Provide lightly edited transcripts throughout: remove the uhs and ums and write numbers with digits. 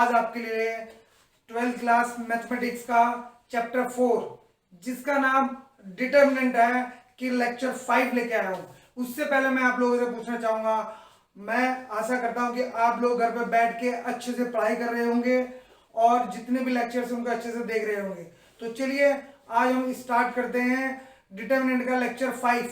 आज आपके लिए 12th क्लास मैथमेटिक्स का चैप्टर 4 जिसका नाम डिटर्मिनेंट है कि लेक्चर 5 लेके आया हूं। उससे पहले मैं आप लोगों से पूछना चाहूंगा, मैं आशा करता हूं कि आप लोग घर पे बैठ के अच्छे से पढ़ाई कर रहे होंगे और जितने भी लेक्चर्स उनको अच्छे से देख रहे होंगे। तो चलिए आज हम स्टार्ट करते हैं डिटर्मिनेंट का लेक्चर 5।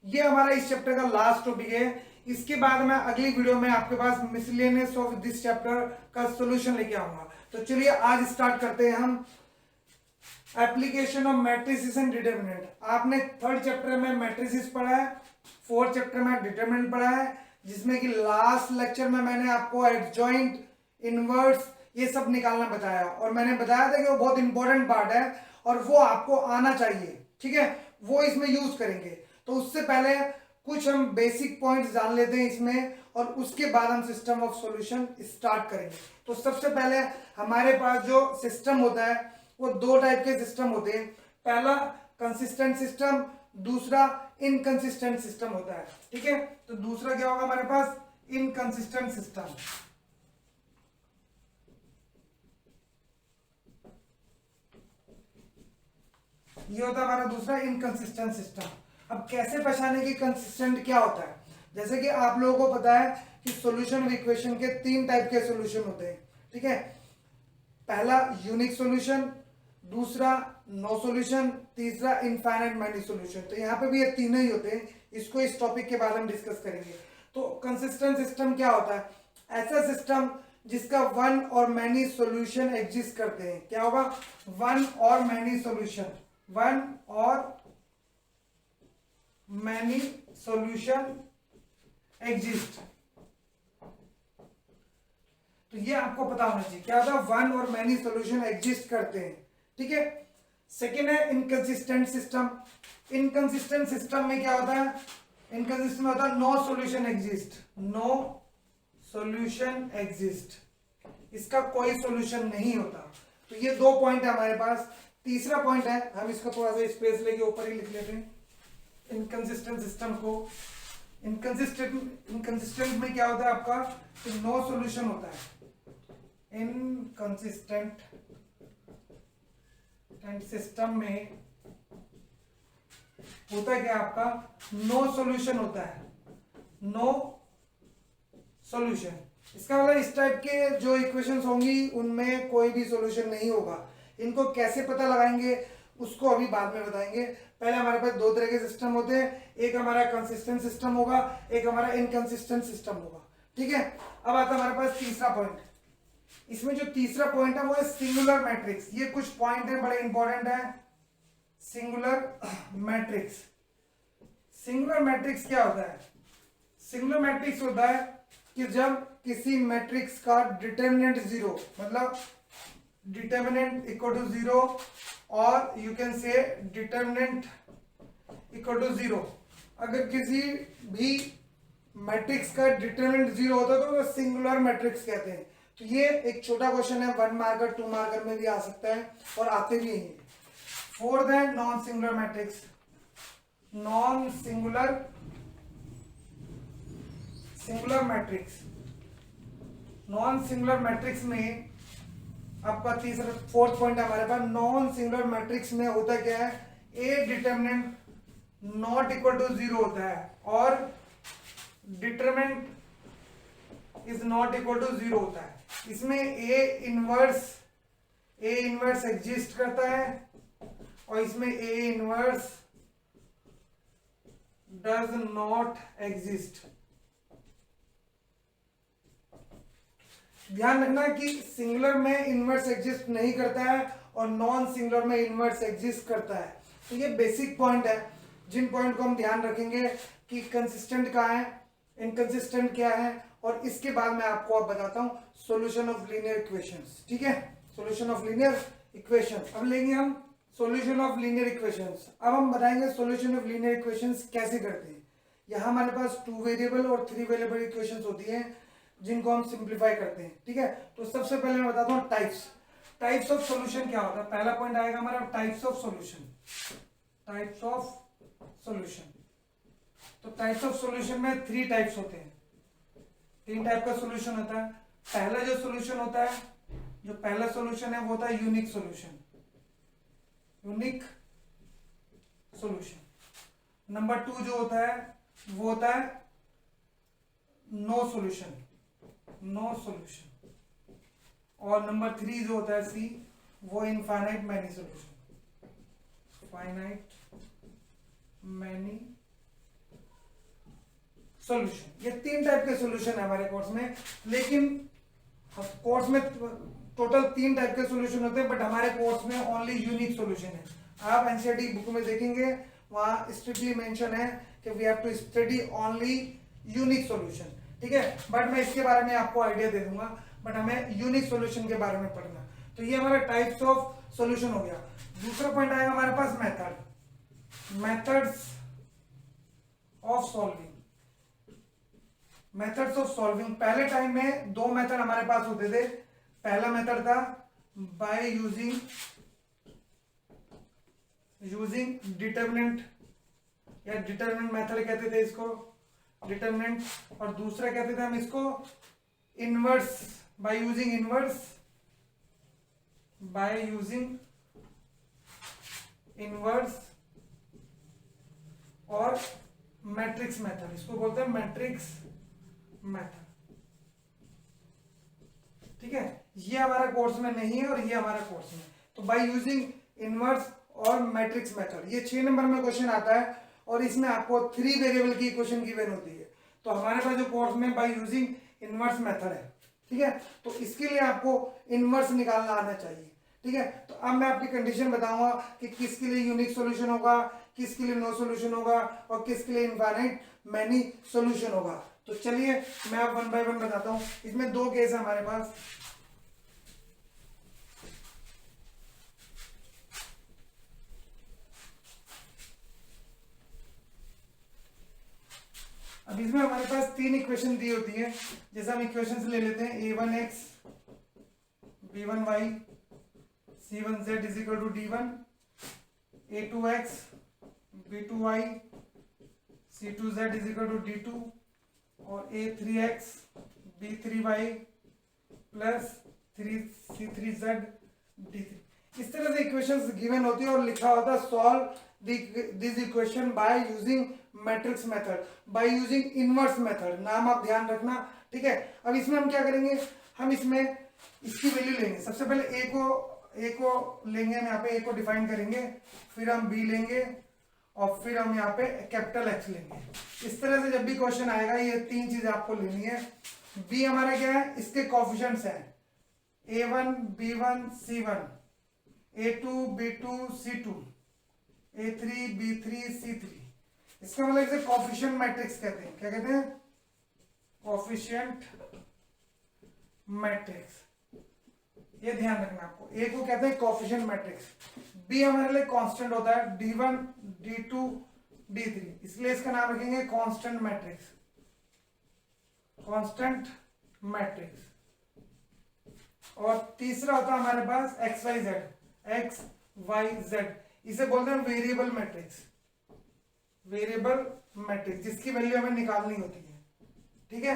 ये हमारा इस चैप्टर का लास्ट टॉपिक है। इसके बाद मैं अगली वीडियो में आपके पास मिसलेनियस ऑफ दिस चैप्टर का सॉल्यूशन लेके आऊंगा। तो चलिए आज स्टार्ट करते हैं हम application of matrices and determinant. आपने थर्ड चैप्टर में मैट्रिसेस पढ़ा है, फोर्थ चैप्टर में डिटर्मिनेंट पढ़ा है, जिसमें कि लास्ट लेक्चर में मैंने आपको एडजॉइंट, इनवर्स ये सब निकालना बताया और मैंने बताया था कि वो बहुत इंपॉर्टेंट पार्ट है और वो आपको आना चाहिए। ठीक है, वो इसमें यूज करेंगे। तो उससे पहले कुछ हम बेसिक पॉइंट्स जान लेते हैं इसमें और उसके बाद हम सिस्टम ऑफ सॉल्यूशन स्टार्ट करेंगे। तो सबसे पहले हमारे पास जो सिस्टम होता है वो दो टाइप के सिस्टम होते हैं। पहला कंसिस्टेंट सिस्टम, दूसरा इनकंसिस्टेंट सिस्टम होता है। ठीक है, तो दूसरा क्या होगा हमारे पास, इनकंसिस्टेंट सिस्टम। ये होता है हमारा दूसरा इनकंसिस्टेंट सिस्टम। अब कैसे पहचाने कि कंसिस्टेंट क्या होता है, जैसे कि आप लोगों को पता है कि सॉल्यूशन ऑफ इक्वेशन के तीन टाइप के सॉल्यूशन होते हैं। ठीक है, पहला यूनिक सॉल्यूशन, दूसरा नो सॉल्यूशन, तीसरा इनफाइनाइट मैनी सॉल्यूशन। तो यहाँ पे भी ये तीनों ही होते हैं। इसको इस टॉपिक के बाद हम डिस्कस करेंगे। तो कंसिस्टेंट सिस्टम क्या होता है, ऐसा सिस्टम जिसका वन और मैनी सॉल्यूशन एग्जिस्ट करते हैं। क्या होगा, वन और मैनी सॉल्यूशन, वन और मैनी सॉल्यूशन एग्जिस्ट। तो ये आपको पता होना चाहिए क्या होता है, वन और मैनी सॉल्यूशन एग्जिस्ट करते हैं। ठीक है, सेकेंड है इनकंसिस्टेंट सिस्टम। इनकंसिस्टेंट सिस्टम में क्या होता है, इनकंसिस्टेंट में होता है no solution exist, no solution exist, इसका कोई सॉल्यूशन नहीं होता। तो ये दो पॉइंट है हमारे पास। तीसरा पॉइंट है, हम इसको थोड़ा सा स्पेस लेके ऊपर ही लिख लेते हैं इनकंसिस्टेंट सिस्टम को। इनकंसिस्टेंट में क्या होता है आपका, नो सॉल्यूशन होता है। इनकंसिस्टेंट सिस्टम में होता है क्या आपका, नो सॉल्यूशन होता है, नो सॉल्यूशन। इसका मतलब इस टाइप के जो इक्वेशंस होंगी उनमें कोई भी सॉल्यूशन नहीं होगा। इनको कैसे पता लगाएंगे उसको अभी बाद में बताएंगे। पहले हमारे पास दो तरह के सिस्टम होते हैं, एक हमारा कंसिस्टेंट सिस्टम होगा, एक हमारा इनकंसिस्टेंट सिस्टम होगा। ठीक है, अब आता है हमारे पास तीसरा पॉइंट। इसमें जो तीसरा पॉइंट है वो है सिंगुलर मैट्रिक्स। ये कुछ पॉइंट है बड़े इंपॉर्टेंट है। सिंगुलर मैट्रिक्स, सिंगुलर मैट्रिक्स क्या होता है, सिंगुलर मैट्रिक्स होता है कि जब किसी मैट्रिक्स का डिटर्मिनेंट जीरो, मतलब डिटर्मिनेंट इक्वल टू जीरो, और you can say determinant equal to zero. अगर किसी भी मैट्रिक्स का डिटर्मिनेंट जीरो होता है तो वो सिंगुलर मैट्रिक्स कहते हैं। तो ये एक छोटा क्वेश्चन है, 1 मार्कर 2 मार्कर में भी आ सकता है और आते भी हैं। फोर्थ है non singular matrix. Non singular matrix, non singular matrix में आपका तीसरा फोर्थ पॉइंट है हमारे पास। नॉन सिंगुलर मैट्रिक्स में होता क्या है, A determinant not equal to zero होता है और determinant is not equal to zero होता है। इसमें ए इनवर्स एग्जिस्ट करता है और इसमें A inverse does not exist. ध्यान रखना कि सिंगुलर में इनवर्स एग्जिस्ट नहीं करता है और नॉन सिंगुलर में इनवर्स एग्जिस्ट करता है। तो ये बेसिक पॉइंट है जिन पॉइंट को हम ध्यान रखेंगे कि कंसिस्टेंट क्या है, इनकंसिस्टेंट क्या है, और इसके बाद मैं आपको अब बताता हूं सॉल्यूशन ऑफ लीनियर इक्वेशंस। ठीक है, सॉल्यूशन ऑफ लीनियर इक्वेशन। अब लेंगे हम सॉल्यूशन ऑफ लीनियर इक्वेशंस। अब हम बताएंगे सॉल्यूशन ऑफ लीनियर इक्वेशंस कैसे करते हैं। यहाँ हमारे पास 2 वेरिएबल और 3 वेरिएबल इक्वेशंस होती हैं जिनको हम सिंप्लीफाई करते हैं। ठीक है, तो सबसे पहले मैं बताता हूँ टाइप्स ऑफ सॉल्यूशन क्या होता है। पहला पॉइंट आएगा हमारा types of solution. Types of solution, तो टाइप्स ऑफ सॉल्यूशन में 3 टाइप्स होते हैं, 3 टाइप का सॉल्यूशन होता है। पहला जो सॉल्यूशन होता है जो पहला सॉल्यूशन है वो होता है unique solution, unique solution. Number 2 जो होता है वो होता है नो सॉल्यूशन, नो सॉल्यूशन। और नंबर 3 जो होता है सी, वो infinite many solution, finite many solution. ये 3 टाइप के सॉल्यूशन है हमारे कोर्स में, लेकिन कोर्स में टोटल 3 टाइप के सॉल्यूशन होते हैं, बट हमारे कोर्स में ओनली यूनिक सॉल्यूशन है। आप एनसीईआरटी बुक में देखेंगे वहां स्ट्रिक्टली मेंशन है कि we have to study only unique solution, ठीक है। बट मैं इसके बारे में आपको आइडिया दे दूंगा, बट हमें यूनिक सॉल्यूशन के बारे में पढ़ना। तो ये हमारा टाइप्स ऑफ सॉल्यूशन हो गया। दूसरा पॉइंट आएगा हमारे पास method, methods of solving, methods of solving. पहले टाइम में 2 मेथड हमारे पास होते थे। पहला मेथड था बाय यूजिंग डिटर्मिनेंट, या डिटर्मिनेंट मेथड कहते थे इसको, डिटर्मिनेंट। और दूसरा कहते थे हम इसको inverse, by using inverse, by using inverse और मैट्रिक्स मेथड, इसको बोलते हैं मैट्रिक्स मेथड, ठीक है। ये हमारा कोर्स में नहीं है और ये हमारा कोर्स में। तो बाय यूजिंग इनवर्स और मैट्रिक्स मेथड, ये 6 नंबर में क्वेश्चन आता है और इसमें आपको 3 वेरिएबल की इक्वेशन गिवन होती है। तो हमारे पास जो कोर्स में बाय यूजिंग इनवर्स मेथड है, ठीक है। तो इसके लिए आपको इनवर्स निकालना आना चाहिए, ठीक है। तो अब मैं आपकी कंडीशन बताऊंगा कि किसके लिए यूनिक सॉल्यूशन होगा, किसके लिए नो सॉल्यूशन होगा और किसके लिए इनफाइनाइट मैनी सॉल्यूशन होगा। तो चलिए मैं अब 1 बाय 1 बताता हूं। इसमें 2 केस है हमारे पास। अब इसमें हमारे पास 3 इक्वेशन दी होती है। जैसे हम इक्वेशन ले लेते हैं a1x b1y c1z is equal to d1, a2x b2y c2z is equal to d2 और a3x b3y plus 3c3z d3। इस तरह से इक्वेशंस गिवन होती है और लिखा होता है solve this equation by using matrix method, by using inverse method. नाम आप ध्यान रखना, ठीक है। अब इसमें हम क्या करेंगे, हम इसमें इसकी वैल्यू लेंगे। सबसे पहले ए को लेंगे, हम यहाँ पे ए को डिफाइन करेंगे, फिर हम बी लेंगे और फिर हम यहाँ पे कैपिटल एक्स लेंगे। इस तरह से जब भी क्वेश्चन आएगा ये 3 चीजें आपको लेनी है। बी हमारा क्या है, इसके कोफिशिएंट्स हैं a1 b1 c1, a2 b2 c2, a3 b3 c3। इसका मतलब इसे कोफिशिएंट मैट्रिक्स कहते हैं। क्या कहते हैं, कोफिशिएंट मैट्रिक्स। ये ध्यान रखना आपको। ए को कहते हैं कोफिशिएंट मैट्रिक्स। बी हमारे लिए कांस्टेंट होता है d1 d2 d3, इसलिए इसका नाम रखेंगे कांस्टेंट मैट्रिक्स, कांस्टेंट मैट्रिक्स। और तीसरा होता है हमारे पास एक्स वाई जेड, इसे बोलते हैं वेरिएबल मैट्रिक्स, वेरिएबल मैट्रिक्स जिसकी वैल्यू हमें निकालनी होती है, ठीक है।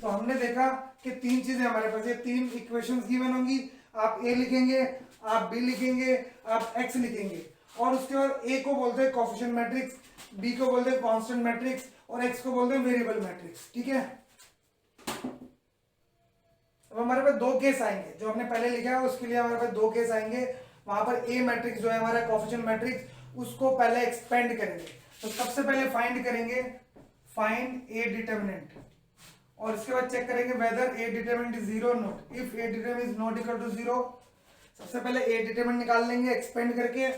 तो हमने देखा कि 3 चीजें हमारे पास, ये 3 इक्वेशंस गिवन होंगी। आप ए लिखेंगे, आप बी लिखेंगे, आप एक्स लिखेंगे और उसके बाद ए को बोलते हैं कोफिशिएंट मैट्रिक्स, बी को बोलते हैं कांस्टेंट मैट्रिक्स और एक्स को बोलते हैं वेरिएबल मैट्रिक्स, ठीक है। अब हमारे पास 2 केस आएंगे, जो हमने पहले लिखा है उसके लिए हमारे पास 2 केस आएंगे। वहां पर ए मैट्रिक्स जो है हमारा कोफिशिएंट मैट्रिक्स, उसको पहले एक्सपेंड करेंगे। तो सबसे पहले फाइंड करेंगे, फाइंड ए डिटर्मिनेंट, और इसके बाद चेक करेंगे whether A determinant is 0 not. If A determinant is not equal to 0, सबसे पहले ए डिटरमिनेंट निकाल लेंगे एक्सपेंड करके।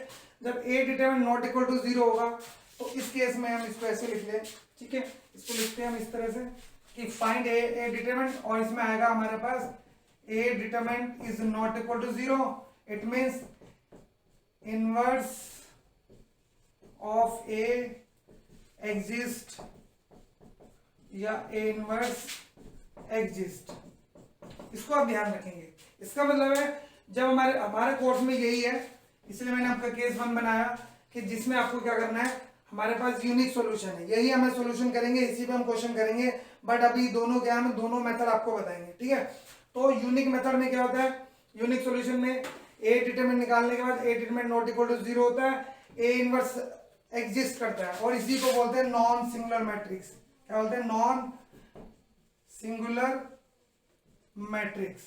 जब ए डिटरमिनेंट नॉट इक्वल टू 0 होगा तो इस केस में हम इसको ऐसे लिख लें, ठीक है। इसको लिखते हैं हम इस तरह से कि फाइंड ए डिटरमिनेंट, और इसमें आएगा हमारे पास A determinant is not equal to 0, it means inverse of A exist या ए इनवर्स एग्जिस्ट। इसको आप ध्यान रखेंगे। इसका मतलब है जब हमारे कोर्स में यही है, इसलिए मैंने आपका केस 1 बनाया कि जिसमें आपको क्या करना है, हमारे पास यूनिक सॉल्यूशन है, यही हमें सॉल्यूशन करेंगे, इसी पे हम क्वेश्चन करेंगे। बट अभी दोनों क्या, हम दोनों मेथड आपको बताएंगे, ठीक है। तो यूनिक मेथड में क्या होता है, यूनिक सॉल्यूशन में ए डिटरमिनेंट निकालने के बाद ए डिटरमिनेंट नॉट इक्वल टू 0 होता है, ए इनवर्स एग्जिस्ट करता है और इसी को बोलते हैं नॉन सिंगुलर मैट्रिक्स। क्या बोलते हैं? Non singular matrix.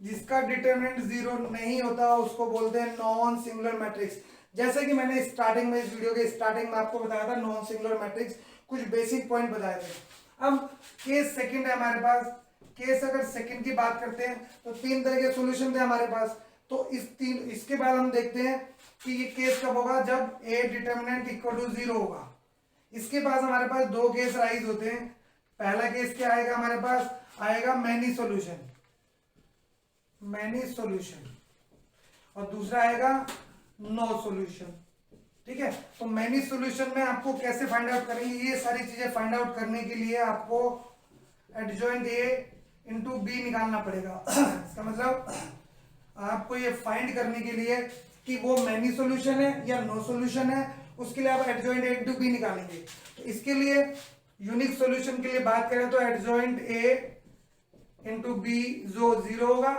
जिसका डिटरमिनेंट 0 नहीं होता उसको बोलते हैं नॉन सिंगुलर मैट्रिक्स। जैसे कि मैंने स्टार्टिंग में, इस वीडियो के स्टार्टिंग में आपको बताया था नॉन सिंगुलर मैट्रिक्स, कुछ बेसिक पॉइंट बताए थे। अब केस सेकंड है हमारे पास। केस अगर सेकंड की बात करते हैं तो 3 तरह के सॉल्यूशन थे हमारे पास। तो इसके बाद हम देखते हैं कि ये केस कब होगा, जब ए डिटरमिनेंट इक्वल टू 0 होगा। इसके पास हमारे पास 2 केस राइज होते हैं। पहला केस क्या आएगा हमारे पास? आएगा मैनी सॉल्यूशन, मैनी सॉल्यूशन, और दूसरा आएगा नो सॉल्यूशन। ठीक है, तो मैनी सॉल्यूशन में आपको कैसे फाइंड आउट करेंगे, ये सारी चीजें फाइंड आउट करने के लिए आपको एडजॉइंट ए इंटू बी निकालना पड़ेगा। इसका मतलब आपको ये फाइंड करने के लिए कि वो मैनी सॉल्यूशन है या नो सॉल्यूशन है, उसके लिए आप एडजॉइंट ए इंटू बी निकालेंगे। तो इसके लिए यूनिक सॉल्यूशन के लिए बात करें तो एडजॉइंट ए इंटू बी जो 0 होगा,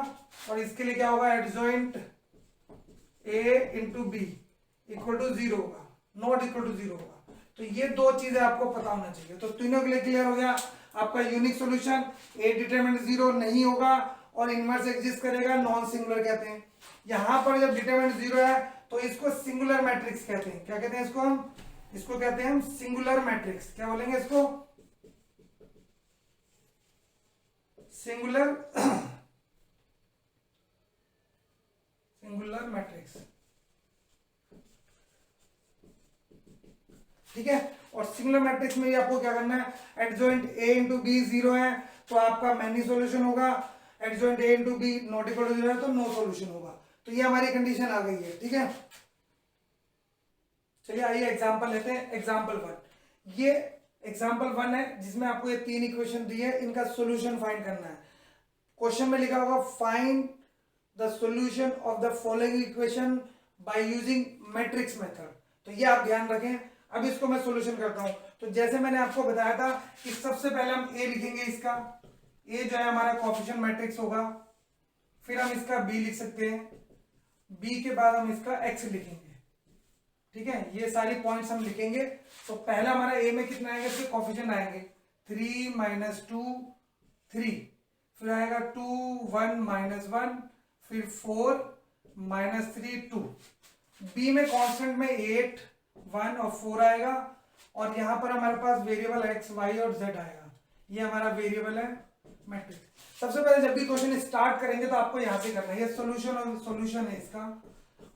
और इसके लिए क्या होगा? Adjoint A into B equal to 0 होगा, नॉट इक्वल टू 0 होगा। तो ये 2 चीजें आपको पता होना चाहिए। तो तीनों के लिए क्लियर हो गया आपका यूनिक सॉल्यूशन, ए डिटरमिनेंट 0 नहीं होगा और इनवर्स एग्जिस्ट करेगा, नॉन सिंगुलर कहते हैं। यहां पर जब डिटरमिनेंट 0 है तो इसको सिंगुलर मैट्रिक्स कहते हैं। क्या कहते हैं इसको? हम इसको कहते हैं हम सिंगुलर मैट्रिक्स। क्या बोलेंगे इसको? Singular singular matrix. ठीक है, और सिंगुलर मैट्रिक्स में आपको क्या करना है? एडजॉइंट ए इंटू बी 0 है तो आपका मैनी सॉल्यूशन होगा, adjoint A into B not equal to 0 है तो नो सॉल्यूशन होगा। तो ये हमारी कंडीशन आ गई है। ठीक है, चलिए आइए एग्जांपल लेते हैं। एग्जांपल 1, ये एग्जांपल 1 है जिसमें आपको ये 3 इक्वेशन दी है, इनका सॉल्यूशन फाइंड करना है। क्वेश्चन में लिखा होगा find the solution of the following equation by using matrix method. तो ये आप ध्यान रखें। अब इसको मैं सॉल्यूशन करता हूं। तो जैसे मैंने आपको बताया था कि सबसे पहले हम ए लिखेंगे, इसका ए जो है हमारा कोएफिशिएंट मैट्रिक्स होगा, फिर हम इसका बी लिख सकते हैं, बी के बाद हम इसका एक्स लिखेंगे। ठीक है, ये सारी पॉइंट्स हम लिखेंगे। तो पहला हमारा ए में कितना आएगा? इसके कोएफिशिएंट आएंगे 3 - 2 3, फिर आएगा 2 1 - 1, फिर 4 - 3 2। बी में कांस्टेंट में 8 1 और 4 आएगा, और यहां पर हमारे पास वेरिएबल एक्स वाई और जेड आएगा। ये हमारा वेरिएबल है मैट्रिक्स। सबसे पहले जब भी क्वेश्चन स्टार्ट करेंगे तो आपको यहां से करना है। ये सॉल्यूशन और सॉल्यूशन है इसका।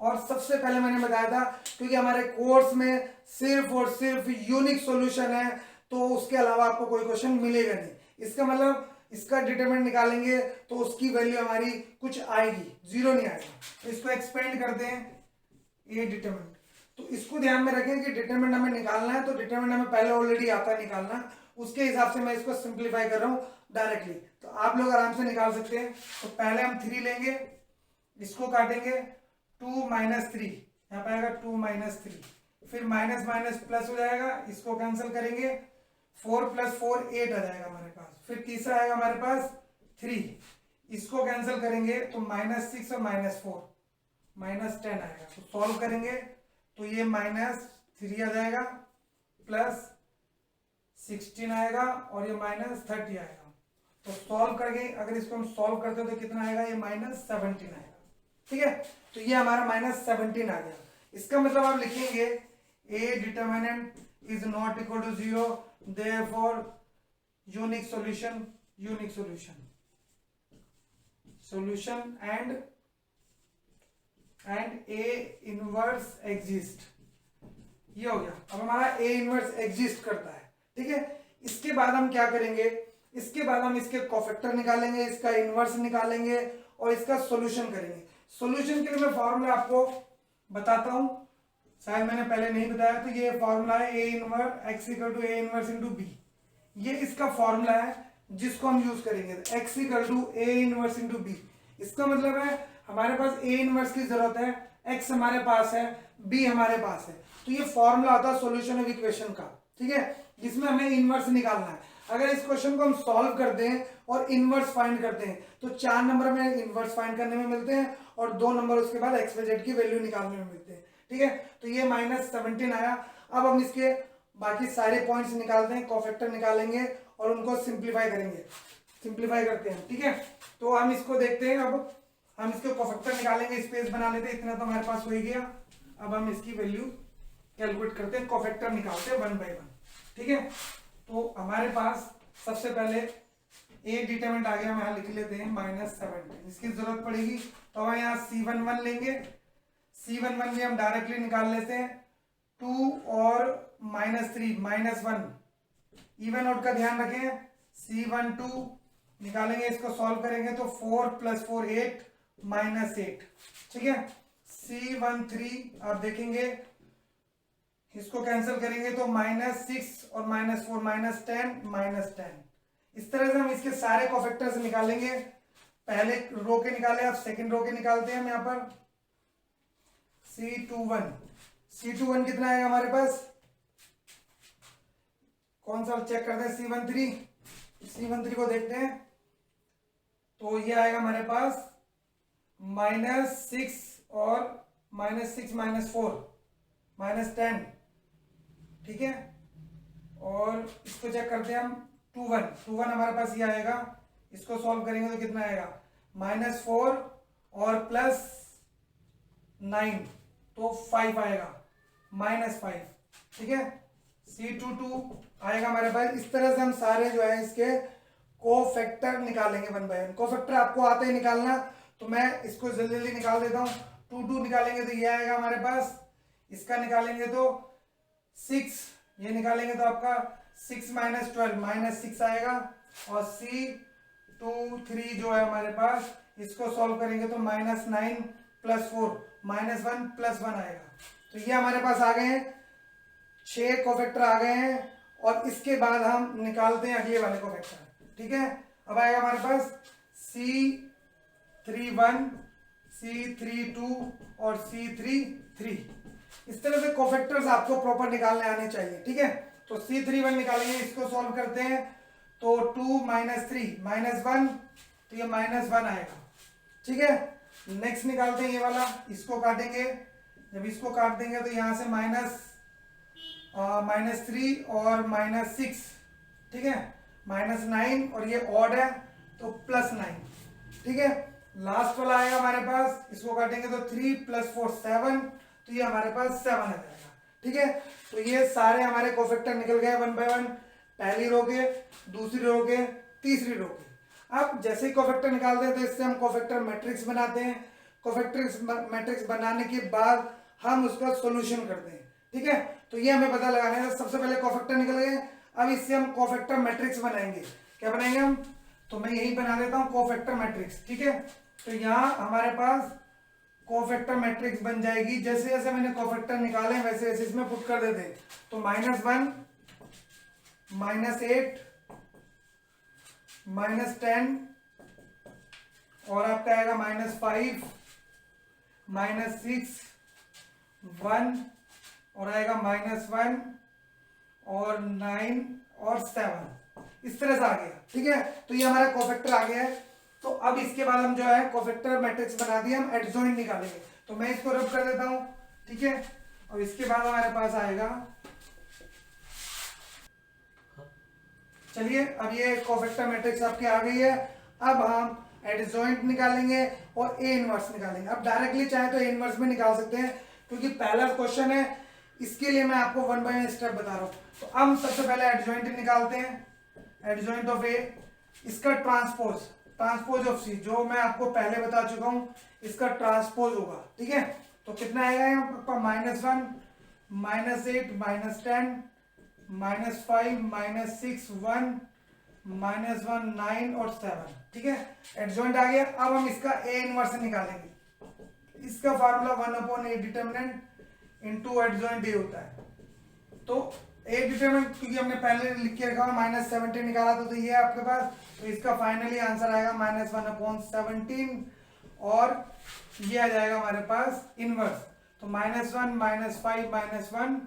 और सबसे पहले मैंने बताया था क्योंकि हमारे कोर्स में सिर्फ और सिर्फ यूनिक सॉल्यूशन है, तो उसके अलावा आपको कोई क्वेश्चन मिलेगा नहीं। इसका मतलब इसका डिटरमिनेंट निकालेंगे तो उसकी वैल्यू हमारी कुछ आएगी, 0 नहीं आएगा। तो इसको एक्सपेंड करते हैं ए डिटरमिनेंट। तो इसको ध्यान में रखें कि डिटरमिनेंट हमें निकालना है, तो डिटरमिनेंट हमें पहले ऑलरेडी आता है निकालना, उसके हिसाब से मैं इसको सिंप्लीफाई कर रहा हूं डायरेक्टली। तो आप लोग आराम से निकाल सकते हैं। तो पहले हम 3 लेंगे, इसको काटेंगे 2 - 3, यहाँ पे आएगा 2 - 3, फिर माइनस माइनस प्लस हो जाएगा, इसको कैंसिल करेंगे, 4 + 4 8 आ जाएगा हमारे पास। फिर तीसरा आएगा हमारे पास 3, इसको कैंसिल करेंगे तो -6 और -4 -10 आएगा। तो सॉल्व करेंगे तो ये -3 आ जाएगा, +16 आएगा, और ये -30 आएगा। तो सॉल्व करके अगर इसको हम सॉल्व करते हैं तो कितना आएगा? ये -17 आएगा। ठीक है, तो ये हमारा -17 आ गया। इसका मतलब आप लिखेंगे A determinant is not equal to 0, therefore unique solution, unique solution, solution and A inverse exist. ये हो गया। अब हमारा ए इनवर्स एग्जिस्ट करता है। ठीक है, इसके बाद हम क्या करेंगे? इसके बाद हम इसके कोफैक्टर निकालेंगे, इसका इनवर्स निकालेंगे और इसका सॉल्यूशन करेंगे। सॉल्यूशन के लिए मैं फॉर्मूला आपको बताता हूं, शायद मैंने पहले नहीं बताया। तो ये फॉर्मूला है A inverse x = a inverse * b। ये इसका फॉर्मूला है जिसको हम यूज करेंगे, x = a इनवर्स * b। इसका मतलब है हमारे पास ए इनवर्स की जरूरत है, x हमारे पास है, b हमारे पास है। तो ये फॉर्मूला आता है सॉल्यूशन ऑफ इक्वेशन का। ठीक है, जिसमें हमें इनवर्स निकालना है। अगर इस क्वेश्चन को हम सॉल्व करते हैं और इनवर्स फाइंड करते हैं तो 4 नंबर में इनवर्स फाइंड करने में मिलते हैं और 2 नंबर उसके बाद एक्स वाई जेड की वैल्यू निकालने में मिलते हैं। ठीक है, तो ये -17 आया। अब हम इसके बाकी सारे पॉइंट्स निकालते हैं, कोफैक्टर निकालेंगे और उनको सिंप्लीफाई करेंगे। सिंप्लीफाई करते हैं, ठीक है। तो हम इसको देखते हैं। अब हम इसके कोफैक्टर निकालेंगे, स्पेस बना लेते हैं, इतना तो हमारे पास हो ही गया। अब हम इसकी वैल्यू कैलकुलेट करते हैं, कोफैक्टर निकालते हैं 1 बाय 1। ठीक है, तो हमारे पास सबसे पहले ए डिटरमिनेंट आ गया, हम यहाँ लिख लेते हैं -17। इसकी जरूरत पड़ेगी तो हम यहाँ C11 लेंगे। C11 भी हम डायरेक्टली निकाल लेते हैं। 2 और -3 -1 इवन आउट का ध्यान रखें। C12 निकालेंगे, इसको सॉल्व करेंगे तो 4 + 4 8 -8। ठीक है, C13 आप देखेंगे इसको कैंसिल करेंगे तो -6 और -4 -10 10। इस तरह से हम इसके सारे कोफैक्टर्स निकालेंगे। पहले रो के निकाले, आप सेकंड रो के निकालते हैं। हम यहाँ पर C21 कितना आएगा हमारे पास, कौन सा चेक करते हैं, C13 को देखते हैं। तो ये आएगा हमारे पास -6 और -6 -4 -10। ठीक है, और इसको चेक करते हैं हम। 21 हमारे पास ये आएगा, इसको सॉल्व करेंगे तो कितना आएगा, -4 और +9 तो 5 आएगा, -5। ठीक है, C22 आएगा हमारे पास। इस तरह से हम सारे जो है इसके कोफैक्टर निकालेंगे 1 बाय 1। कोफैक्टर आपको आता है निकालना, तो मैं इसको जल्दी जल्दी निकाल देता हूँ। 2 निकालेंगे तो ये आएगा हमारे पास, इसका निकालेंगे तो 6, ये निकालेंगे तो आपका 6 - 12 -6 आएगा। और C23 जो है हमारे पास, इसको सॉल्व करेंगे तो -9 + 4 -1 + 1 आएगा। तो ये हमारे पास आ गए हैं, 6 कोफैक्टर आ गए हैं। और इसके बाद हम निकालते हैं अगले वाले कोफैक्टर। ठीक है, अब आएगा हमारे पास C31 C32 और C33। इस तरह से कोफैक्टर्स आपको प्रॉपर निकालने आने चाहिए। ठीक है, तो C31 निकालेंगे, इसको सॉल्व करते हैं तो 2 - 3 -1 तो ये -1 आएगा। ठीक है, नेक्स्ट निकालते हैं ये वाला, इसको काटेंगे। जब इसको काट देंगे तो यहां से -3 और -6। ठीक है, -9 और ये ऑड है तो +9। ठीक है, लास्ट वाला आएगा हमारे पास, इसको काटेंगे तो 3 + 4 7 तो ये हमारे पास 7 आ जाएगा। ठीक है, तो ये सारे हमारे कोफैक्टर निकल गए 1 बाय 1, पहली रो के, दूसरी रो के, तीसरी रो के। अब जैसे ही कोफैक्टर निकालते हैं तो इससे हम कोफैक्टर मैट्रिक्स बनाते हैं। कोफैक्टर मैट्रिक्स बनाने के बाद हम उसका सॉल्यूशन करते हैं। ठीक है, तो ये हमें पता लगाना है। सबसे पहले कोफैक्टर निकल गए, अब इससे हम कोफैक्टर मैट्रिक्स बनाएंगे। क्या बनाएंगे हम, तो मैं यही बना देता हूं कोफैक्टर मैट्रिक्स। ठीक है, तो यहाँ हमारे पास कोफैक्टर मैट्रिक्स बन जाएगी। जैसे जैसे मैंने कोफैक्टर निकाले वैसे वैसे इसमें पुट कर देते हैं। तो -1 -8 -10 और आपका आएगा -5 -6 1 और आएगा -1 और 9 और 7। इस तरह से आ गया। ठीक है, तो ये हमारा कोफैक्टर आ गया है। तो अब इसके बाद हम जो है कोफैक्टर मैट्रिक्स बना दिए, हम एडजॉइंट निकालेंगे। तो मैं इसको रब कर देता हूं। ठीक है, और इसके बाद हमारे पास आएगा, चलिए अब ये कोफैक्टर मैट्रिक्स आपकी आ गई है। अब हम एडजॉइंट निकालेंगे और ए इनवर्स निकालेंगे। अब डायरेक्टली चाहे तो ए इनवर्स में निकाल सकते हैं, क्योंकि पहला क्वेश्चन है, इसके लिए मैं आपको 1 बाय 1 स्टेप बता रहा हूं। तो हम सबसे पहले एडजॉइंट निकालते हैं। एडजॉइंट ऑफ ए, इसका ट्रांसपोज ऑफ सी, जो मैं आपको पहले बता चुका हूं, इसका ट्रांसपोज होगा। ठीक है, तो कितना आएगा यहाँ -1 -8 -10 -5 -6 1 -1 9 और 7। ठीक है, एडजॉइंट आ गया। अब हम इसका ए इनवर्स निकालेंगे। इसका formula 1/a determinant into adjoint A होता है। तो ए डिटरमिनेंट क्योंकि हमने पहले लिख के रखा -17 निकाला था, तो ये है आपके पास। तो इसका फाइनली आंसर आएगा -1/17 और ये आ जाएगा हमारे पास इनवर्स। तो -1 -5 -1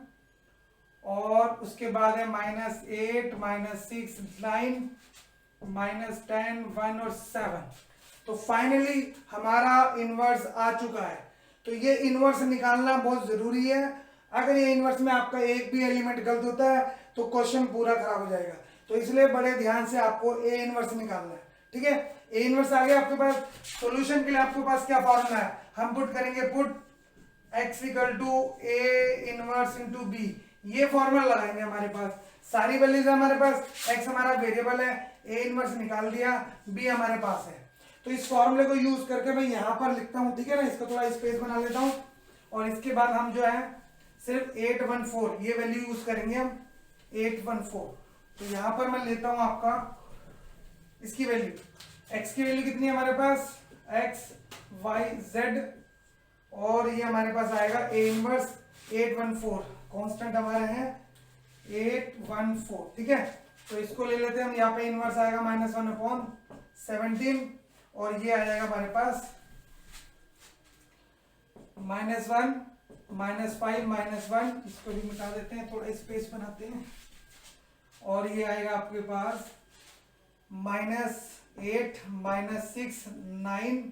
और उसके बाद है -8 -6 9 -10 1 और 7। तो फाइनली हमारा इनवर्स आ चुका है। तो ये इनवर्स निकालना बहुत जरूरी है। अगर ये इनवर्स में आपका एक भी एलिमेंट गलत होता है तो क्वेश्चन पूरा खराब हो जाएगा। तो इसलिए बड़े ध्यान से आपको ए इनवर्स निकालना है। ठीक है, ए इनवर्स आ गया आपके पास। सॉल्यूशन के लिए आपके पास क्या फॉर्मूला है, हम पुट करेंगे put x equal to A inverse into B. ये फॉर्मूला लगाएंगे हमारे पास, सारी वैल्यूज है हमारे पास, x हमारा वेरिएबल है, ए इनवर्स निकाल दिया, b हमारे पास है। तो इस फॉर्मूले को यूज करके मैं यहां पर लिखता हूं, ठीक है ना, इसको थोड़ा स्पेस बना लेता हूं और इसके बाद हम जो है सिर्फ 814 ये वैल्यू यूज करेंगे हम 814। तो यहां पर मैं लेता हूं आपका इसकी वैल्यू, x की वैल्यू कितनी है हमारे पास, x y z, और ये हमारे पास आएगा ए इनवर्स 814, कांस्टेंट हमारे हैं 814। ठीक है, तो इसको ले लेते हैं हम, यहाँ पे इनवर्स आएगा -1/17 और ये आ जाएगा हमारे पास -1 -5 -1, इसको भी मिटा देते हैं, थोड़ा स्पेस बनाते हैं, और ये आएगा आपके पास -8 -6 9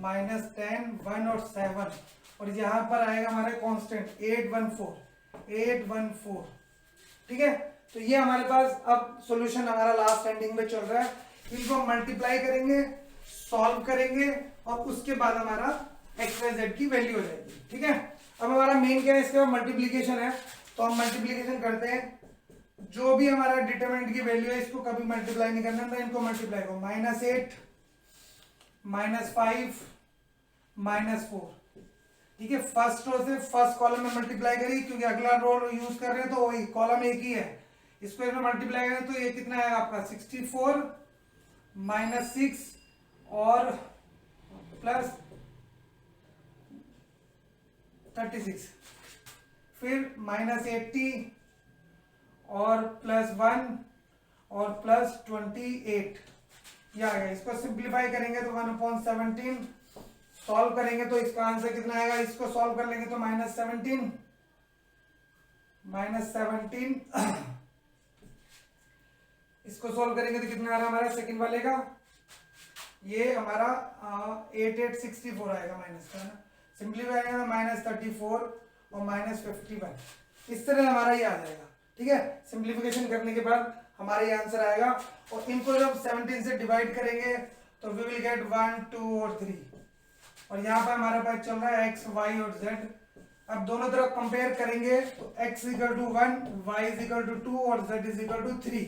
-10 1 और 7, और यहाँ पर आएगा हमारे कांस्टेंट 814। ठीक है, तो ये हमारे पास अब सॉल्यूशन हमारा लास्ट एंडिंग में चल रहा है। इनको मल्टीप्लाई करेंगे, सॉल्व करेंगे और उसके बाद हमारा एक्स वाई जेड की वैल्यू हो जाएगी। ठीक है, अब हमारा मेन क्या है, इसके बाद मल्टीप्लीकेशन है। तो हम मल्टीप्लीकेशन करते हैं, जो भी हमारा डिटरमिनेंट की वैल्यू है इसको कभी मल्टीप्लाई नहीं करना था, इनको मल्टीप्लाई करो, -8 -5 -4। ठीक है, फर्स्ट रो से फर्स्ट कॉलम में मल्टीप्लाई करी, क्योंकि अगला रो यूज कर रहे हैं तो वही कॉलम एक ही है, इसको इसमें मल्टीप्लाई करें तो ये कितना आएगा आपका 64 -6 और प्लस 36, फिर -80 और +1 और +28, ये आ गया। इसको सिंप्लीफाई करेंगे तो 1/17, सॉल्व करेंगे तो इसका आंसर कितना आएगा, इसको सॉल्व कर लेंगे तो -17 इसको सॉल्व करेंगे तो कितना आ रहा है हमारा सेकंड वाले का, ये हमारा 8864 आएगा माइनस का ना, सिंप्लीफाई करेंगे तो -34 और -51, इस तरह हमारा ये आ जाएगा। ठीक है, सिंप्लीफिकेशन करने के बाद हमारा ये आंसर आएगा, और इनको जब 17 से डिवाइड करेंगे तो वी विल गेट 1 2 और 3, और यहाँ पर हमारे पास चल रहा है x y और z। अब दोनों तरफ कंपेयर करेंगे तो x = 1, y = 2 और z = 3,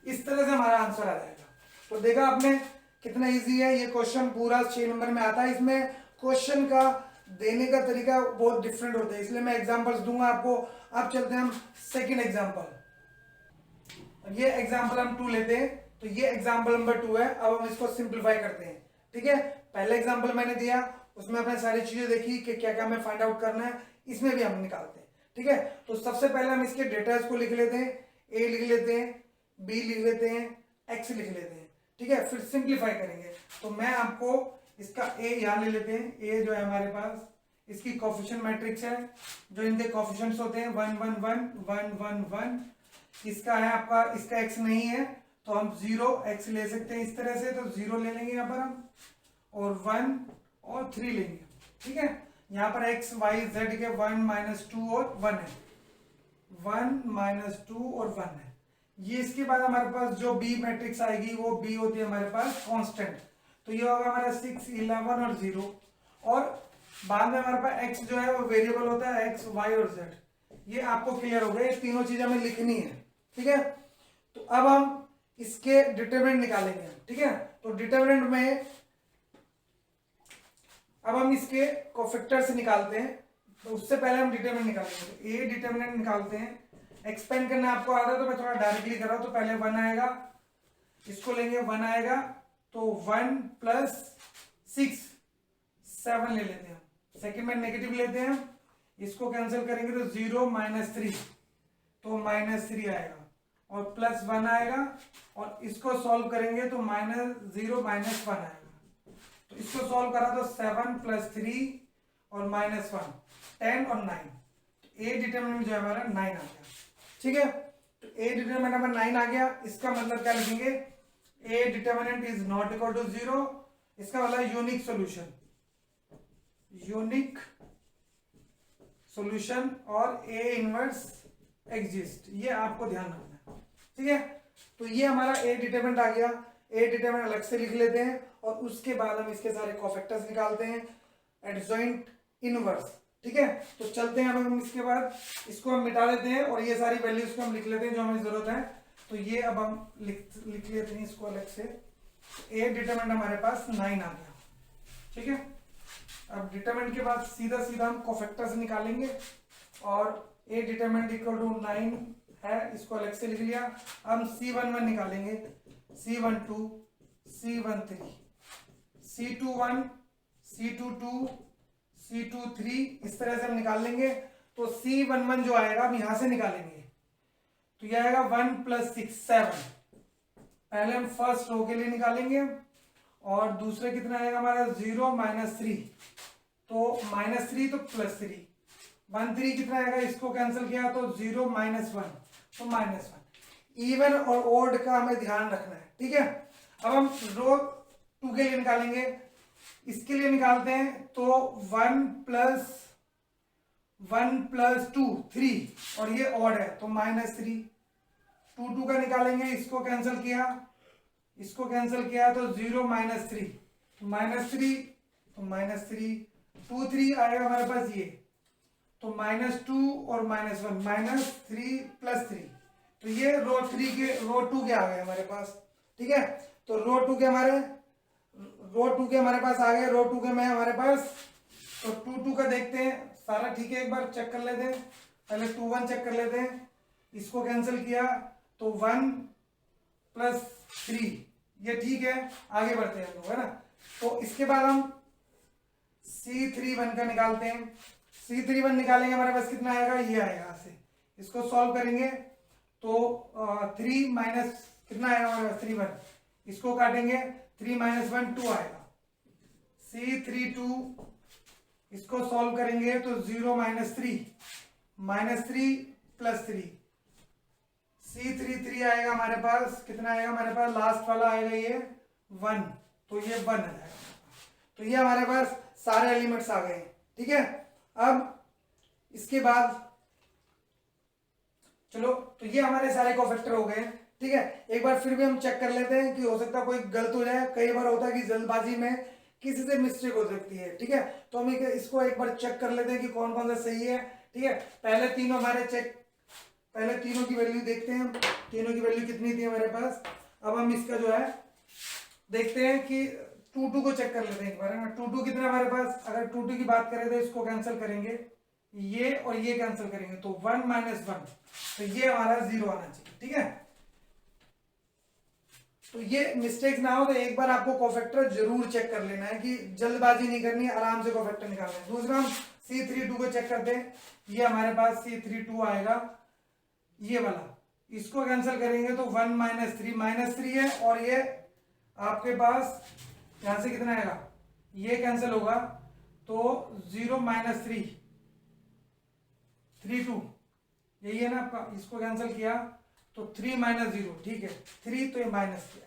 इस तरह से हमारा आंसर आ जाएगा। तो देखा आपने कितना इजी है ये क्वेश्चन, पूरा 6 नंबर में आता है। इसमें क्वेश्चन का देने का तरीका बहुत डिफरेंट होता है, इसलिए मैं एग्जांपल्स दूंगा आपको। अब चलते हैं हम सेकंड एग्जांपल, ये एग्जांपल हम 2 लेते हैं, तो ये एग्जांपल नंबर 2 है। अब हम इसको सिंप्लीफाई करते हैं। ठीक है, पहले एग्जांपल मैंने दिया, उसमें आपने सारी चीजें देखी कि क्या क्या हमें फाइंड आउट करना है, इसमें भी हम निकालते हैं। ठीक है, तो सबसे पहले हम इसके डेटास को लिख लेते हैं, ए लिख लेते हैं, बी लिख लेते हैं, एक्स लिख लेते हैं। ठीक है, फिर सिंप्लीफाई करेंगे। तो मैं आपको इसका ए यहाँ ले लेते हैं, ए जो है हमारे पास इसकी कोफिशिएंट मैट्रिक्स है, जो इनके कोफिशिएंट्स होते हैं 1 1 1 1 1 1। इसका है आपका, इसका एक्स नहीं है तो हम 0 एक्स ले सकते हैं इस तरह से, तो 0 ले लेंगे यहाँ पर हम, और 1 और 3 लेंगे। ठीक है, यहाँ पर एक्स वाई जेड के 1 -2 और 1 है, 1 -2 और 1 है। ये इसके बाद हमारे पास जो बी मैट्रिक्स आएगी वो बी होती है हमारे पास कांस्टेंट, तो ये होगा हमारा 6 11 और 0, और बाद में हमारे पास x जो है वो वेरिएबल होता है x y और z। ये आपको क्लियर हो गया, ये तीनों चीजें हमें लिखनी है। ठीक है, तो अब हम इसके डिटरमिनेंट निकालेंगे। ठीक है, तो डिटरमिनेंट में अब हम इसके कोफैक्टर्स निकालते हैं, तो उससे पहले हम डिटरमिनेंट निकालेंगे। तो ए डिटरमिनेंट निकालते हैं, एक्सपेंड करना आपको आता है तो मैं थोड़ा डायरेक्टली कर रहा हूं। तो पहले 1 आएगा, इसको लेंगे 1 आएगा, तो 1 + 6 7 ले लेते हैं। सेकंड में नेगेटिव लेते हैं, इसको कैंसिल करेंगे तो 0 -3, तो -3 आएगा, और +1 आएगा, और इसको सॉल्व करेंगे तो -0 -1 आएगा। तो इसको सॉल्व करा तो 7 + 3 और -1 10 और 9, तो ए डिटरमिनेंट जो है हमारा 9 आ गया। ठीक है, तो ए डिटरमिनेंट नंबर 9 आ गया। इसका मतलब क्या लिखेंगे, A determinant is not equal to 0। इसका मतलब यूनिक सॉल्यूशन, यूनिक सॉल्यूशन और ए इनवर्स एग्जिस्ट, ये आपको ध्यान रखना है। ठीक है, तो ये हमारा ए डिटरमिनेंट आ गया। ए डिटरमिनेंट अलग से लिख लेते हैं और उसके बाद हम इसके सारे कोफैक्टर्स निकालते हैं, एडजॉइंट इनवर्स। ठीक है, तो चलते हैं अब हम इसके बाद इसको हम मिटा देते हैं और ये सारी वैल्यूज को हम लिख लेते हैं जो हमें जरूरत है। तो ये अब हम लिख लेते हैं इसको अलग से। ए डिटरमिनेंट हमारे पास 9 आ गया। ठीक है, अब डिटरमिनेंट के बाद सीधा सीधा हम कोफैक्टर्स निकालेंगे और ए डिटरमिनेंट इक्वल टू 9 है, इसको अलग से लिख लिया। हम C11 निकालेंगे, C12, C13, C21, C22, C23, इस तरह से हम निकाल लेंगे। तो C11 जो आएगा हम यहां से निकालेंगे, तो यह आएगा 1 + 6 7। पहले हम फर्स्ट रो के लिए निकालेंगे और दूसरे कितना आएगा हमारा 0 - 3, तो -3 तो +3, 1 3 कितना आएगा, इसको कैंसिल किया तो 0 - 1 तो -1। इवन और ओड का हमें ध्यान रखना है। ठीक है, अब हम रो 2 के लिए निकालेंगे। इसके लिए निकालते हैं तो 1 + 2 3 और ये ऑड है तो -3। 2 2 का निकालेंगे, इसको कैंसिल किया, इसको कैंसिल किया तो 0 - 3 तो -3 तो -3, 2 3 आएगा हमारे पास ये, तो -2 और -1, -3 + 3, तो ये रो 2 के आ गए हमारे पास। ठीक है, तो रो 2 के हमारे पास आ गए। रो 2 के में हमारे पास, तो 2 2 का देखते हैं, सारा ठीक है, एक बार चेक कर लेते हैं। पहले 2 1 चेक कर लेते हैं, इसको कैंसिल किया तो 1 + 3, ये ठीक है, आगे बढ़ते हैं हम लोग, है ना। तो इसके बाद हम C31 का निकालते हैं। C31 निकालेंगे, हमारे पास कितना आएगा, ये आएगा। यहाँ से इसको सॉल्व करेंगे तो 3 माइनस कितना आएगा हमारे पास 3 1, इसको काटेंगे 3 - 1 2 आएगा। C32 इसको सॉल्व करेंगे तो 0 - 3 -3 + 3, C33 आएगा हमारे पास, कितना आएगा हमारे पास, लास्ट वाला आएगा ये 1, तो ये 1 आ जाएगा। तो ये हमारे पास सारे एलिमेंट्स आ गए। ठीक है, अब इसके बाद चलो, तो ये हमारे सारे कोफैक्टर हो गए। ठीक है, एक बार फिर भी हम चेक कर लेते हैं कि हो सकता है कोई गलत हो जाए। कई बार होता है कि जल्दबाजी में किसी से मिस्टेक हो सकती है। ठीक है, तो हम इसको एक बार चेक कर लेते हैं कि कौन कौन सा सही है। ठीक है, पहले तीनों की वैल्यू देखते हैं, तीनों की वैल्यू कितनी थी हमारे पास। अब हम इसका जो है देखते हैं कि 2 2 को चेक कर लेते हैं एक बार, है ना। 2 2 कितना हमारे पास, अगर 2 2 की बात करें तो इसको कैंसिल करेंगे, ये और ये कैंसिल करेंगे तो 1 - 1, तो ये हमारा 0 आना चाहिए। ठीक है, तो ये मिस्टेक ना हो तो एक बार आपको कोफैक्टर जरूर चेक कर लेना है, कि जल्दबाजी नहीं करनी है, आराम से कोफैक्टर निकालना है। दूसरा हम C32 को चेक करते हैं, ये हमारे पास C32 आएगा, ये वाला, इसको कैंसिल करेंगे तो 1 - 3 -3 है, और ये आपके पास यहां से कितना आएगा, ये कैंसिल होगा तो 0 - 3 3 2, यही है ना आपका, इसको कैंसिल किया तो 3 - 0, ठीक है, 3 तो ये माइनस किया।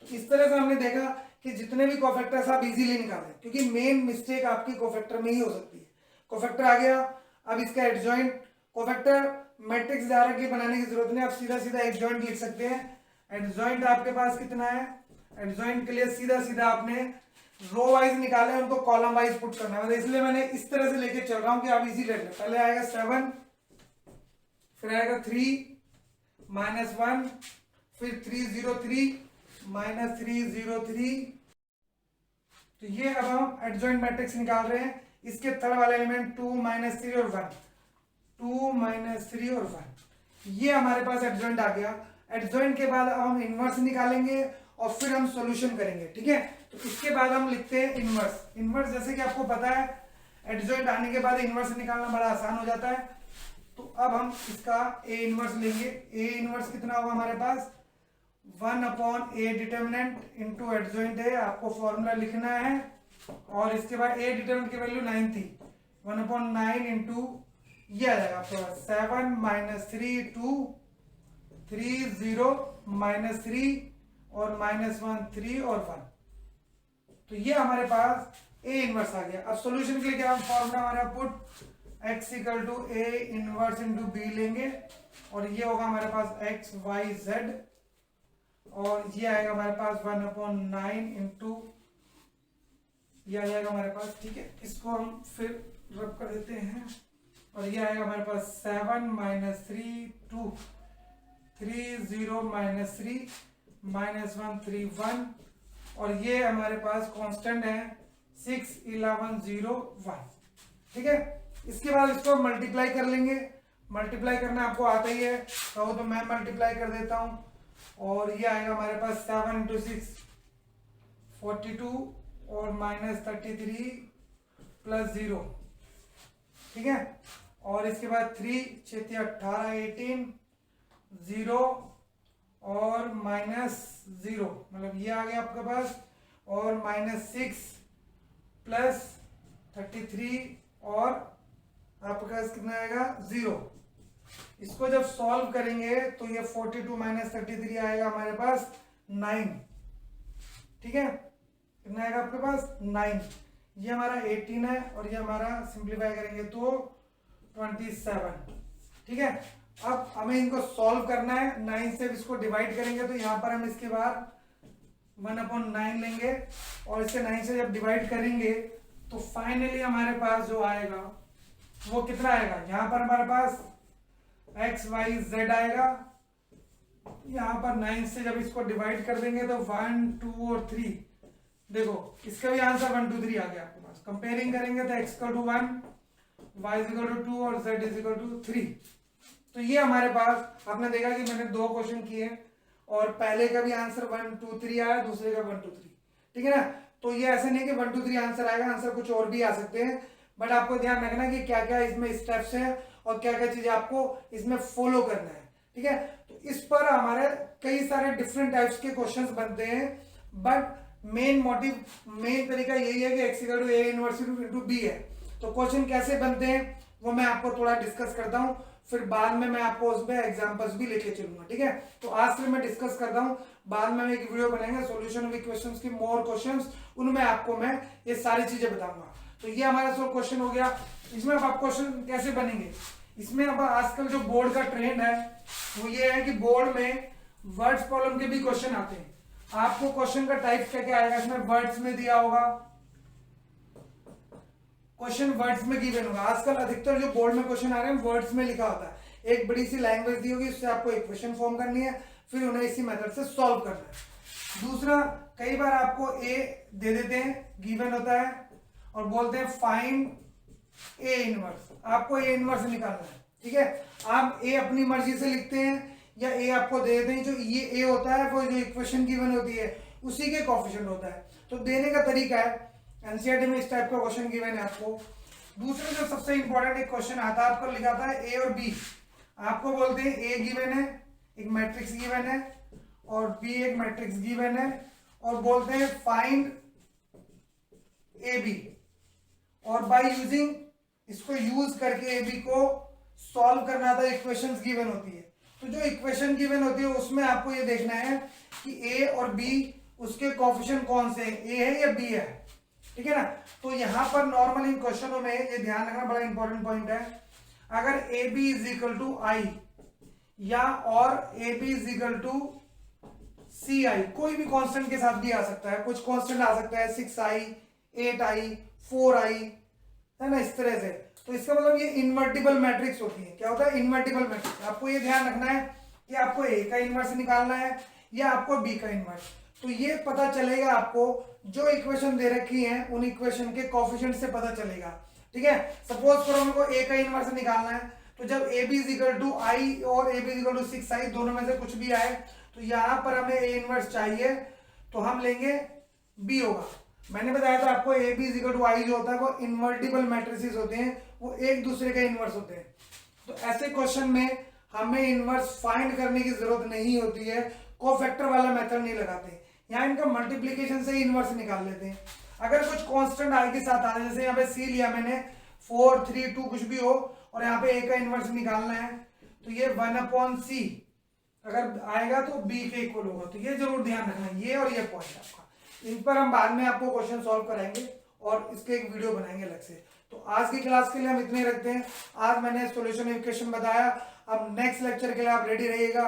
तो इस तरह से हमने देखा कि जितने भी कोफैक्टर्स आप इजीली निकालें, क्योंकि मेन मिस्टेक आपकी कोफैक्टर में ही हो सकती है। कोफैक्टर आ गया, अब इसका एडजॉइंट, कोफैक्टर मैट्रिक्स डायरेक्टली बनाने की जरूरत नहीं, आप सीधा सीधा एडजॉइंट लिख सकते हैं। एडजॉइंट आपके पास कितना है, एडजॉइंट के लिए सीधा सीधा आपने रो वाइज निकाले, उनको कॉलम वाइज पुट करना है, इसलिए मैंने इस तरह से लेके चल रहा हूं कि आप इजी ले लें। पहले आएगा 7, फिर आएगा 3 - 1, फिर 303 - 303। तो ये अब हम एडजॉइंट मैट्रिक्स निकाल रहे हैं। इसके थर्ड वाला एलिमेंट 2 - 3 और 1, 2 - 3 और 1, ये हमारे पास एडजॉइंट आ गया। एडजॉइंट के बाद अब हम इनवर्स निकालेंगे और फिर हम सॉल्यूशन करेंगे। ठीक है, तो इसके बाद हम लिखते हैं इनवर्स। इनवर्स जैसे कि आपको पता है, एडजॉइंट आने के बाद इनवर्स निकालना बड़ा आसान हो जाता है। तो अब हम इसका ए इनवर्स लेंगे। ए इनवर्स कितना होगा हमारे पास, 1/a डिटर्मिनेंट इंटू एडजॉइंट है, आपको फॉर्मूला लिखना है। और इसके बाद ए डिटर्मिनेंट की वैल्यू 9 थी, 1/9 इंटू ये आ जाएगा आपके पास 7 माइनस 3 2 3 0 माइनस 3 और माइनस 1 3 और 1। तो ये हमारे पास ए इनवर्स आ गया। अब सॉल्यूशन के लिए क्या फॉर्मूला हमारा put x equal to A inverse into B लेंगे और ये होगा हमारे पास x y z और ये आएगा हमारे पास 1/9 इंटू ये आ जाएगा हमारे पास। ठीक है, इसको हम फिर रब कर देते हैं और ये आएगा हमारे पास 7 माइनस 3 2 3 0 माइनस 3 माइनस 1 3 1 और ये हमारे पास कांस्टेंट है 6 11 0 1। ठीक है, इसके बाद इसको मल्टीप्लाई कर लेंगे। मल्टीप्लाई करना आपको आता ही है, कहो तो मैं मल्टीप्लाई कर देता हूं और ये आएगा हमारे पास 7 इंटू 6 42 और माइनस 33 प्लस 0। ठीक है, और इसके बाद 3 6 18 18 0 और माइनस 0 मतलब ये आ गया आपके पास और माइनस 6 प्लस 33 और आपके पास कितना आएगा 0। इसको जब सॉल्व करेंगे तो ये 42 माइनस 33 आएगा हमारे पास 9। ठीक है, कितना आएगा आपके पास 9। ये हमारा 18 है और ये हमारा सिंप्लीफाई करेंगे तो 27। ठीक है, अब हमें इनको सॉल्व करना है। 9 से इसको डिवाइड करेंगे तो यहाँ पर हम इसके बाद 1/9 लेंगे और इससे 9 से जब डिवाइड करेंगे तो फाइनली हमारे पास जो आएगा वो कितना आएगा, यहाँ पर हमारे पास x y z आएगा। यहाँ पर 9 से जब इसको डिवाइड कर देंगे तो 1 2 और 3, देखो इसका भी आंसर 1 2 3 आ गया आपके पास। कंपेयरिंग करेंगे तो x equal to 1 y equal to 2 और z इक्वल टू 3। तो ये हमारे पास आपने देखा कि मैंने 2 क्वेश्चन किए और पहले का भी आंसर 1 2 3 आया, दूसरे का 1 2 3। ठीक है ना, तो ये ऐसे नहीं कि 1 2 3 आंसर आएगा, आंसर कुछ और भी आ सकते हैं, बट आपको ध्यान रखना कि क्या क्या इसमें स्टेप्स हैं और क्या क्या चीजें आपको इसमें फॉलो करना है। ठीक है, तो इस पर हमारे कई सारे डिफरेंट टाइप्स के क्वेश्चंस बनते हैं, बट मेन तरीका यही है कि x equal to a inverse into b है। तो क्वेश्चन कैसे बनते हैं वो मैं आपको थोड़ा डिस्कस करता हूं, फिर बाद में मैं आपको उसमें एग्जांपल्स भी लेके चलूंगा। ठीक है, तो आज से मैं डिस्कस करता हूं, बाद में एक वीडियो बनाएंगे सॉल्यूशन ऑफ इक्वेशंस की, मोर क्वेश्चंस, उनमें आपको मैं ये सारी चीजें बताऊंगा। तो ये हमारा सो क्वेश्चन हो गया। इसमें अब आप क्वेश्चन कैसे बनेंगे, इसमें अब आजकल जो बोर्ड का ट्रेंड है वो ये है कि बोर्ड में वर्ड्स प्रॉब्लम के भी क्वेश्चन आते हैं। आपको क्वेश्चन का टाइप क्या क्या आएगा, इसमें वर्ड्स में दिया होगा, क्वेश्चन वर्ड्स में गिवन होगा। आजकल अधिकतर जो बोर्ड में क्वेश्चन आ रहे हैं वर्ड्स में लिखा होता है। एक बड़ी सी लैंग्वेज दी होगी, उससे आपको इक्वेशन फॉर्म करनी है, फिर उन्हें इसी मेथड से सॉल्व करना है। दूसरा, कई बार आपको ए दे देते हैं, गिवन होता है और बोलते हैं फाइंड ए इनवर्स, आपको ए इनवर्स निकालना है। ठीक है, आप ए अपनी मर्जी से लिखते हैं या ए आपको दे देते हैं, जो ये ए होता है वो जो इक्वेशन गिवन होती है उसी के कोएफिशिएंट होता है। तो देने का तरीका है, एनसीईआरटी में इस टाइप का क्वेश्चन गिवन है आपको। दूसरा जो सबसे इंपॉर्टेंट एक क्वेश्चन आता है आपको, लिखा था ए और बी, आपको बोलते हैं ए गिवन है, एक मैट्रिक्स गिवन है और बी एक मैट्रिक्स गिवन है और बोलते हैं फाइंड ए बी, और बाय यूजिंग इसको यूज करके ए बी को सॉल्व करना था, इक्वेशंस गिवन होती है। तो जो इक्वेशन गिवन होती है उसमें आपको ये देखना है कि ए और बी उसके कोएफिशिएंट कौन से हैं, ए है या बी है। ठीक है ना, तो यहां पर नॉर्मल इन क्वेश्चनों में ये ध्यान रखना बड़ा इंपॉर्टेंट पॉइंट है, अगर A B is equal to I या और A B is equal to C I, कोई भी कांस्टेंट के साथ भी आ सकता है, कुछ कांस्टेंट आ सकता है 6i 8i 4i, है ना, इस तरह से। तो इसका मतलब ये इन्वर्टिबल मैट्रिक्स होती है। क्या होता है, इन्वर्टिबल मैट्रिक्स। आपको ये ध्यान रखना है कि आपको ए का इन्वर्स निकालना है या आपको बी का इन्वर्स। तो ये पता चलेगा आपको जो इक्वेशन दे रखी है उन इक्वेशन के कोएफिशिएंट से पता चलेगा। ठीक है, सपोज करो हमको ए का इन्वर्स निकालना है, तो जब A B is equal to I और A B is equal to 6i, दोनों में से कुछ भी आए, तो यहां पर हमें ए इन्वर्स चाहिए तो हम लेंगे बी होगा। मैंने बताया था आपको A B is equal to I जो होता है वो इन्वर्टिबल मैट्रिसेस होते हैं, वो एक दूसरे का इन्वर्स होते हैं। तो ऐसे क्वेश्चन में हमें इन्वर्स फाइंड करने की जरूरत नहीं होती है, कोफैक्टर वाला मेथड नहीं लगाते, यहाँ इनका मल्टीप्लीकेशन से ही इन्वर्स निकाल लेते हैं। अगर कुछ कांस्टेंट आई के साथ आ रहा है, जैसे यहाँ पे सी लिया मैंने 4 3 2 कुछ भी हो और यहाँ पे a का इनवर्स निकालना है, तो ये 1/c अगर आएगा तो b के इक्वल होगा। तो ये जरूर ध्यान रखना, ये और ये पॉइंट आपका, इन पर हम बाद में आपको क्वेश्चन सॉल्व कराएंगे और इसके एक वीडियो बनाएंगे अलग से। तो आज की क्लास के लिए हम इतने रखते हैं। आज मैंने सॉल्यूशन इक्वेशन बताया, अब नेक्स्ट लेक्चर के लिए आप रेडी रहिएगा।